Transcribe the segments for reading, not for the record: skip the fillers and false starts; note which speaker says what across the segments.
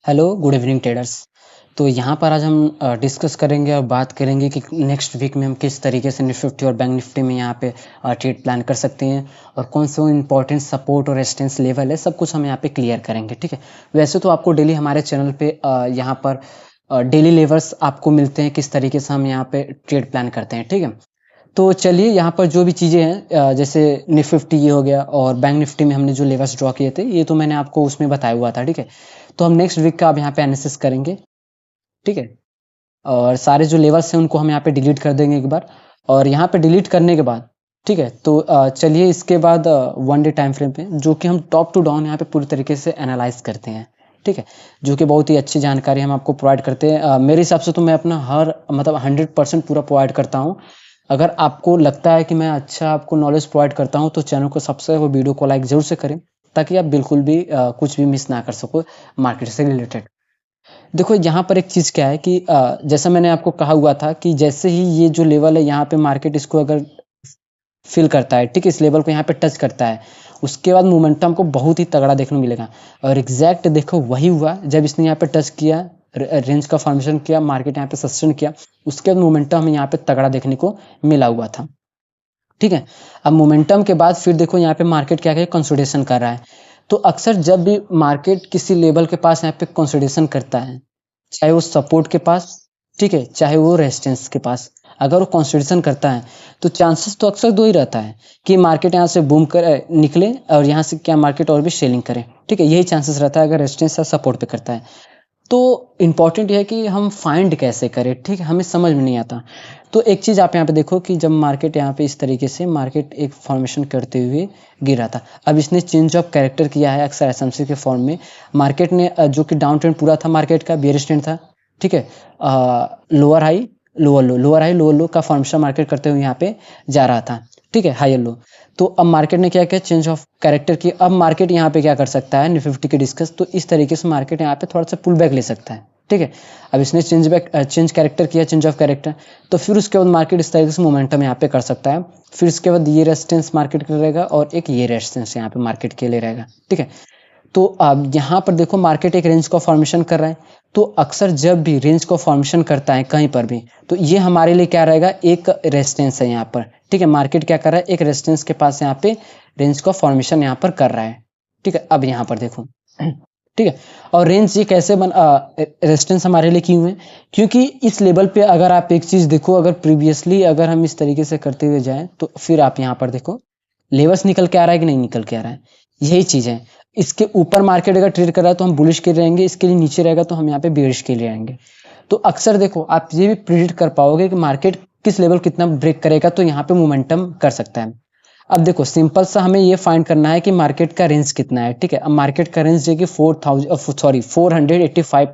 Speaker 1: Hello good evening traders. तो यहाँ पर आज हम डिस्कस करेंगे और बात करेंगे कि नेक्स्ट वीक में हम किस तरीके से निफ्टी और बैंक निफ्टी में यहाँ पे ट्रेड प्लान कर सकते हैं और कौन से इंपॉर्टेंट सपोर्ट और रेजिस्टेंस लेवल है, सब कुछ हम यहाँ पे क्लियर करेंगे। ठीक है, वैसे तो आपको डेली हमारे चैनल पे यहाँ पर डेली लेवल्स आपको मिलते हैं किस तरीके से हम यहाँ पे ट्रेड प्लान करते हैं। ठीक है, तो चलिए यहाँ पर जो भी चीज़ें हैं जैसे निफ्टी ये हो गया और बैंक निफ्टी में हमने जो लेवल्स ड्रॉ किए थे ये तो मैंने आपको उसमें बताया हुआ था। ठीक है, तो हम नेक्स्ट वीक का अब यहाँ पे एनालिसिस करेंगे। ठीक है, और सारे जो लेवल्स हैं उनको हम यहाँ पे डिलीट कर देंगे एक बार। और यहाँ पे डिलीट करने के बाद ठीक है, तो चलिए इसके बाद वन डे टाइम फ्रेम पे जो कि हम टॉप टू डाउन यहाँ पे पूरी तरीके से एनालाइज करते हैं। ठीक है, जो कि बहुत ही अच्छी जानकारी हम आपको प्रोवाइड करते हैं। मेरे हिसाब से तो मैं अपना हर मतलब 100% पूरा प्रोवाइड करता हूँ। अगर आपको लगता है कि मैं अच्छा आपको नॉलेज प्रोवाइड करता हूँ तो चैनल को सब्सक्राइब और वीडियो को लाइक जरूर से करें ताकि आप बिल्कुल भी कुछ भी मिस ना कर सको मार्केट से रिलेटेड। देखो यहाँ पर एक चीज़ क्या है कि जैसा मैंने आपको कहा हुआ था कि जैसे ही ये जो लेवल है यहाँ पे मार्केट इसको अगर फिल करता है, ठीक है, इस लेवल को यहाँ पे टच करता है, उसके बाद मोमेंटम को बहुत ही तगड़ा देखने को मिलेगा। और एग्जैक्ट देखो वही हुआ जब इसने यहाँ पे टच किया, रेंज का फॉर्मेशन किया, मार्केट यहाँ पे सस्टेन किया, उसके बाद मोमेंटम हमें यहाँ पे तगड़ा देखने को मिला हुआ था। ठीक है, अब मोमेंटम के बाद फिर देखो यहाँ पे मार्केट क्या है, कंसोलिडेशन कर रहा है। तो अक्सर जब भी मार्केट किसी लेवल के पास यहाँ पे कंसोलिडेशन करता है, चाहे वो सपोर्ट के पास, ठीक है, चाहे वो रेजिस्टेंस के पास, अगर वो कंसोलिडेशन करता है तो चांसेस तो अक्सर दो ही रहता है कि मार्केट यहाँ से बूम कर निकले और यहाँ से क्या मार्केट और भी सेलिंग करे। ठीक है, यही चांसेस रहता है अगर रेजिस्टेंस या सपोर्ट पे करता है। तो इम्पॉर्टेंट ये है कि हम फाइंड कैसे करें। ठीक है, हमें समझ में नहीं आता। तो एक चीज़ आप यहाँ पे देखो कि जब मार्केट यहाँ पे इस तरीके से मार्केट एक फॉर्मेशन करते हुए गिरा था, अब इसने चेंज ऑफ कैरेक्टर किया है अक्सर एसएमसी के फॉर्म में। मार्केट ने जो कि डाउन ट्रेंड पूरा था, मार्केट का बेयरिश ट्रेंड था। ठीक है, लोअर हाई लोअर लो, लोअर हाई लोअर लो का फॉर्मेशन मार्केट करते हुए यहाँ पे जा रहा था। ठीक है, हाई लो। तो अब मार्केट ने क्या किया, चेंज ऑफ कैरेक्टर की। अब मार्केट यहाँ पे क्या कर सकता है, निफ्टी के डिस्कस, तो इस तरीके से मार्केट यहाँ पे थोड़ा सा पुल बैक ले सकता है। ठीक है, अब इसने चेंज कैरेक्टर किया, चेंज ऑफ कैरेक्टर, तो फिर उसके बाद मार्केट इस तरीके से मोमेंटम यहाँ पे कर सकता है। फिर इसके बाद ये रेजिस्टेंस मार्केट के लिए रहेगा और एक ये रेजिस्टेंस यहाँ पे मार्केट के लिए रहेगा। ठीक है, तो अब यहाँ पर देखो मार्केट एक रेंज का फॉर्मेशन कर रहा है। तो अक्सर जब भी रेंज को फॉर्मेशन करता है कहीं पर भी, तो ये हमारे लिए क्या रहेगा, एक रेजिस्टेंस है यहाँ पर। ठीक है, मार्केट क्या कर रहा है, एक रेजिस्टेंस के पास यहाँ पे रेंज का फॉर्मेशन यहाँ पर कर रहा है। ठीक है, अब यहाँ पर देखो ठीक है, और रेंज ये कैसे रेजिस्टेंस हमारे लिए क्यों है, क्योंकि इस लेवल पे अगर आप एक चीज देखो, अगर प्रीवियसली अगर हम इस तरीके से करते हुए जाएं तो फिर आप यहाँ पर देखो लेवल्स निकल के आ रहा है कि नहीं निकल के आ रहा है, यही चीज है। इसके ऊपर मार्केट अगर ट्रेड कर रहा है तो हम बुलिश के लिए रहेंगे, इसके लिए नीचे रहेगा तो हम यहाँ पे बेरिश के लिए रहेंगे। तो अक्सर देखो आप ये भी प्रिडिक्ट कर पाओगे कि मार्केट किस लेवल कितना ब्रेक करेगा तो यहाँ पे मोमेंटम कर सकता है। अब देखो सिंपल सा हमें ये फाइंड करना है कि मार्केट का रेंज कितना है। ठीक है, अब मार्केट का रेंज जो कि 485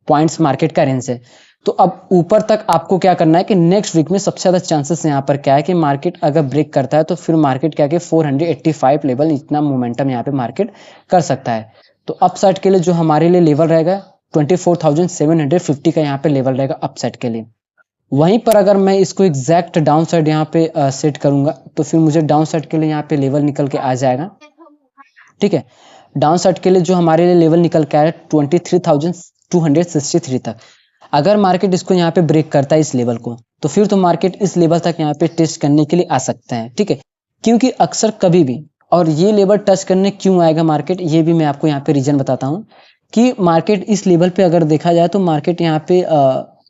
Speaker 1: पॉइंट्स मार्केट का रेंज है। तो अब ऊपर तक आपको क्या करना है कि नेक्स्ट वीक में सबसे ज्यादा चांसेस यहाँ पर क्या है कि मार्केट अगर ब्रेक करता है तो फिर मार्केट क्या कि 485 लेवल इतना मोमेंटम यहाँ पे मार्केट कर सकता है। तो अपसाइड के लिए जो हमारे लिए लेवल रहेगा 24,750 का यहाँ पे लेवल रहेगा अपसाइड के लिए। वहीं पर अगर मैं इसको एग्जैक्ट डाउन साइड यहाँ पे सेट करूंगा तो फिर मुझे डाउन साइड के लिए यहाँ पे लेवल निकल के आ जाएगा। ठीक है, डाउन साइड के लिए जो हमारे लिए लेवल निकल के आया 23,263 तक। अगर मार्केट इसको यहाँ पे ब्रेक करता है इस लेवल को तो फिर तो मार्केट इस लेवल तक यहाँ पे टेस्ट करने के लिए आ सकता है। ठीक है, क्योंकि अक्सर कभी भी, और ये लेवल टच करने क्यों आएगा मार्केट, ये भी मैं आपको यहाँ पे रीजन बताता हूँ कि मार्केट इस लेवल पे अगर देखा जाए तो मार्केट यहाँ पे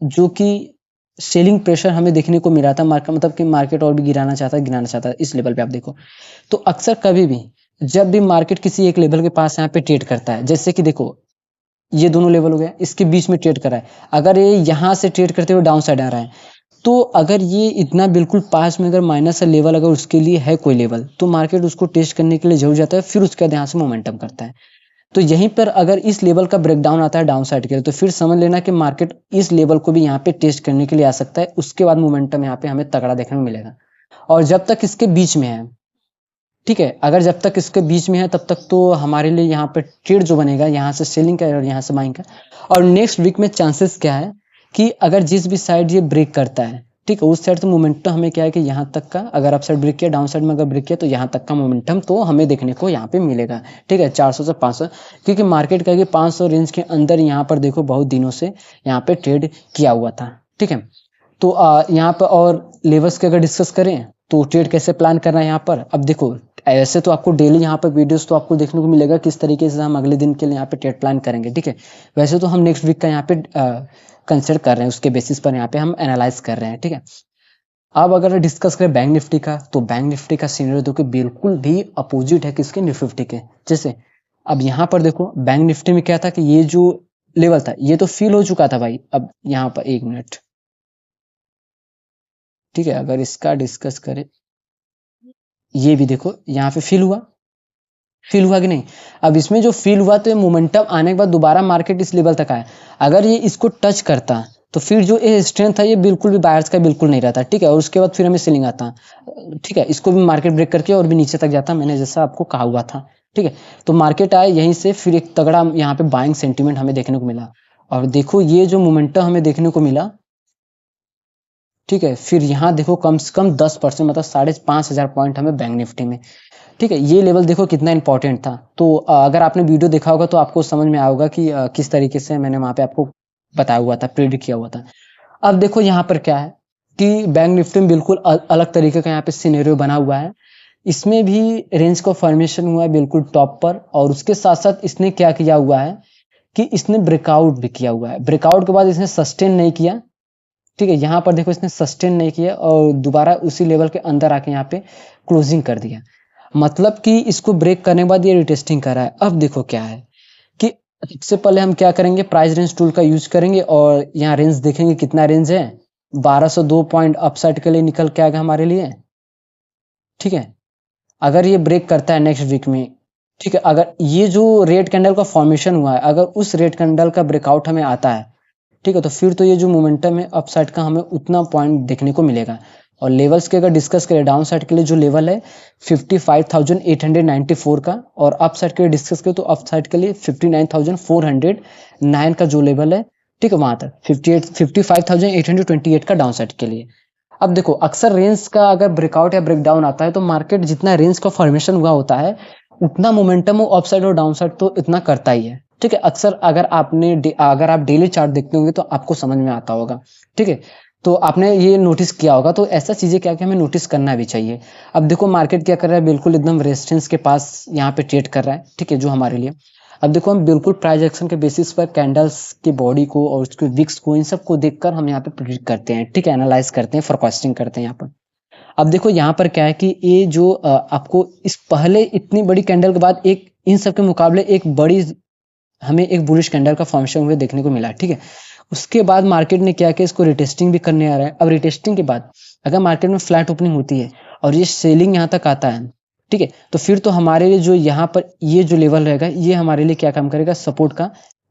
Speaker 1: जो कि सेलिंग प्रेशर हमें देखने को मिला था, मार्केट मतलब कि मार्केट और भी गिराना चाहता है इस लेवल पे आप देखो। तो अक्सर कभी भी जब भी मार्केट किसी एक लेवल के पास यहाँ पे ट्रेड करता है, जैसे कि देखो ये दोनों लेवल हो गया, इसके बीच में ट्रेड कर रहा है, अगर ये यहाँ से ट्रेड करते हुए डाउन साइड आ रहा है तो अगर ये इतना बिल्कुल पास में अगर माइनस लेवल अगर उसके लिए है कोई लेवल तो मार्केट उसको टेस्ट करने के लिए जरूर जाता है, फिर उसके बाद यहाँ से मोमेंटम करता है। तो यहीं पर अगर इस लेवल का ब्रेकडाउन आता है डाउन साइड के लिए तो फिर समझ लेना कि मार्केट इस लेवल को भी यहाँ पे टेस्ट करने के लिए आ सकता है, उसके बाद मोमेंटम यहाँ पे हमें तगड़ा देखने को मिलेगा। और जब तक इसके बीच में है, ठीक है, अगर जब तक इसके बीच में है तब तक तो हमारे लिए यहाँ पे ट्रेड जो बनेगा यहाँ से सेलिंग का और यहाँ से बाइंग का। और नेक्स्ट वीक में चांसेस क्या है कि अगर जिस भी साइड ये ब्रेक करता है, ठीक है, उस साइड से मोमेंटम हमें क्या है कि यहाँ तक का, अगर अप साइड ब्रेक किया, डाउन साइड में अगर ब्रेक किया तो यहाँ तक का मोमेंटम तो हमें देखने को यहाँ पे मिलेगा। ठीक है, 400 से 500, क्योंकि मार्केट का 500 रेंज के अंदर यहाँ पर देखो बहुत दिनों से यहाँ पे ट्रेड किया हुआ था। ठीक है, तो यहाँ पर और लेवल्स के अगर डिस्कस करें तो ट्रेड कैसे प्लान करना है यहाँ पर। अब देखो, ऐसे तो आपको डेली यहाँ पर वीडियोस तो आपको देखने को मिलेगा किस तरीके से हम अगले दिन के लिए यहाँ पे ट्रेड प्लान करेंगे। ठीक है, वैसे तो हम नेक्स्ट वीक का यहाँ पे कंसिडर कर रहे हैं, उसके बेसिस पर यहाँ पे हम एनालाइज कर रहे हैं। ठीक है, अब अगर डिस्कस करें बैंक निफ्टी का, तो बैंक निफ्टी का सिनेरियो देखो बिल्कुल भी अपोजिट है किसके, निफ्टी के। जैसे अब यहाँ पर देखो बैंक निफ्टी में क्या था कि ये जो लेवल था ये तो फिल हो चुका था भाई। अब यहाँ पर 1 मिनट, ठीक है, अगर इसका डिस्कस करें, ये भी देखो यहाँ पे फिल हुआ कि नहीं। अब इसमें जो फिल हुआ तो ये मोमेंटम आने के बाद दोबारा मार्केट इस लेवल तक आया। अगर ये इसको टच करता तो फिर जो ये स्ट्रेंथ था ये बिल्कुल भी बायर्स का बिल्कुल नहीं रहता। ठीक है, और उसके बाद फिर हमें सेलिंग आता। ठीक है, इसको भी मार्केट ब्रेक करके और भी नीचे तक जाता, मैंने जैसा आपको कहा हुआ था। ठीक है, तो मार्केट आए यहीं से, फिर एक तगड़ा यहाँ पे बाइंग सेंटीमेंट हमें देखने को मिला। और देखो ये जो मोमेंटम हमें देखने को मिला, ठीक है, फिर यहाँ देखो कम से कम 10%, मतलब 5,500 पॉइंट हमें बैंक निफ्टी में। ठीक है, ये लेवल देखो कितना इंपॉर्टेंट था। तो अगर आपने वीडियो देखा होगा तो आपको समझ में आएगा कि किस तरीके से मैंने वहां पे आपको बताया हुआ था, प्रेडिक्ट किया हुआ था। अब देखो यहाँ पर क्या है कि बैंक निफ्टी में बिल्कुल अलग तरीके का यहाँ पे सिनेरियो बना हुआ है। इसमें भी रेंज का फॉर्मेशन हुआ है बिल्कुल टॉप पर, और उसके साथ साथ इसने क्या किया हुआ है कि इसने ब्रेकआउट भी किया हुआ है। ब्रेकआउट के बाद इसने सस्टेन नहीं किया। ठीक है, यहाँ पर देखो इसने सस्टेन नहीं किया और दोबारा उसी लेवल के अंदर आके यहाँ पे क्लोजिंग कर दिया। मतलब कि इसको ब्रेक करने के बाद ये रिटेस्टिंग कर रहा है। अब देखो क्या है कि सबसे पहले हम क्या करेंगे, प्राइस रेंज टूल का यूज करेंगे और यहाँ रेंज देखेंगे कितना रेंज है। 1202 पॉइंट अपसाइड के लिए निकल के आएगा हमारे लिए। ठीक है, अगर ये ब्रेक करता है नेक्स्ट वीक में, ठीक है, अगर ये जो रेड कैंडल का फॉर्मेशन हुआ है अगर उस रेड कैंडल का ब्रेकआउट हमें आता है, ठीक है, तो फिर तो ये जो मोमेंटम है अपसाइड का हमें उतना पॉइंट देखने को मिलेगा। और लेवल्स के अगर डिस्कस करें, डाउन साइड के लिए जो लेवल है 55,894 का, और अप साइड के लिए डिस्कस करें तो अप साइड के लिए 59,409 का जो लेवल है, ठीक है, वहां तक 55,828 का डाउन साइड के लिए। अब देखो अक्सर रेंज का अगर ब्रेकआउट या ब्रेकडाउन आता है तो मार्केट जितना रेंज का फॉर्मेशन हुआ होता है उतना मोमेंटम अप साइड और डाउन साइड तो इतना करता ही है। ठीक है, अक्सर अगर आप डेली चार्ट देखते होंगे तो आपको समझ में आता होगा। ठीक है, तो आपने ये नोटिस किया होगा, तो ऐसा चीजें क्या कि हमें नोटिस करना भी चाहिए। अब देखो मार्केट क्या कर रहा है, बिल्कुल एकदम रेजिस्टेंस के पास यहाँ पे ट्रेड कर रहा है। ठीक है, जो हमारे लिए, अब देखो हम बिल्कुल प्राइस एक्शन के बेसिस पर कैंडल्स की बॉडी को और उसके विक्स को, इन सब को देखकर हम यहाँ पे प्रिडिक्ट करते हैं। ठीक है, एनालाइज करते हैं, फोरकास्टिंग करते हैं यहाँ पर। अब देखो यहाँ पर क्या है कि ये जो आपको इस पहले इतनी बड़ी कैंडल के बाद एक इन सब के मुकाबले एक बड़ी हमें एक बुलिश कैंडल का फॉर्मेशन हुए देखने को मिला। ठीक है, उसके बाद मार्केट ने क्या किया, इसको रिटेस्टिंग भी करने आ रहा है। अब रिटेस्टिंग के बाद अगर मार्केट में फ्लैट ओपनिंग होती है और ये सेलिंग यहाँ तक आता है, ठीक है, तो फिर तो हमारे लिए जो यहाँ पर ये जो लेवल रहेगा ये हमारे लिए क्या काम करेगा, सपोर्ट का।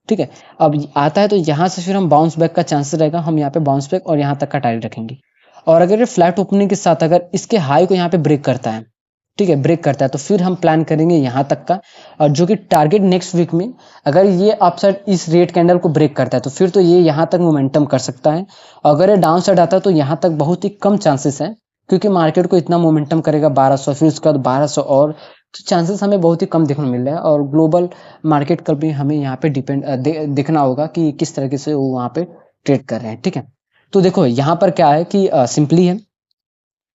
Speaker 1: ठीक है, अब आता है तो यहाँ से फिर हम बाउंस बैक का चांसेस रहेगा, हम यहाँ पे बाउंस बैक और यहाँ तक का टारगेट रखेंगे। और अगर ये फ्लैट ओपनिंग के साथ अगर इसके हाई को यहाँ पे ब्रेक करता है, ठीक है, ब्रेक करता है, तो फिर हम प्लान करेंगे यहाँ तक का, और जो कि टारगेट नेक्स्ट वीक में अगर ये अपसाइड इस रेड कैंडल को ब्रेक करता है तो फिर तो ये यहाँ तक मोमेंटम कर सकता है। अगर ये डाउन साइड आता है तो यहाँ तक बहुत ही कम चांसेस है, क्योंकि मार्केट को इतना मोमेंटम करेगा 1200, फिर उसके बाद 1200 और, तो चांसेस हमें बहुत ही कम देखने को मिल रहा है। और ग्लोबल मार्केट का भी हमें यहाँ पे देखना होगा कि किस तरीके से वो वहाँ पे ट्रेड कर रहे हैं। ठीक है, तो देखो यहाँ पर क्या है कि सिंपली है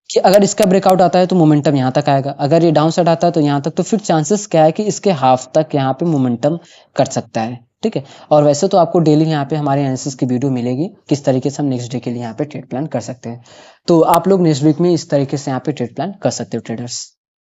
Speaker 1: कि अगर इसका ब्रेकआउट आता है तो मोमेंटम यहाँ तक आएगा, अगर ये डाउन साइड आता है तो यहाँ तक, तो फिर चांसेस क्या है कि इसके हाफ तक यहाँ पे मोमेंटम कर सकता है। ठीक है, और वैसे तो आपको डेली यहाँ पे हमारे एनालिसिस की वीडियो मिलेगी किस तरीके से हम नेक्स्ट डे के लिए यहाँ पे ट्रेड प्लान कर सकते हैं। तो आप लोग नेक्स्ट वीक में इस तरीके से यहाँ पे ट्रेड प्लान कर सकते हो ट्रेडर्स।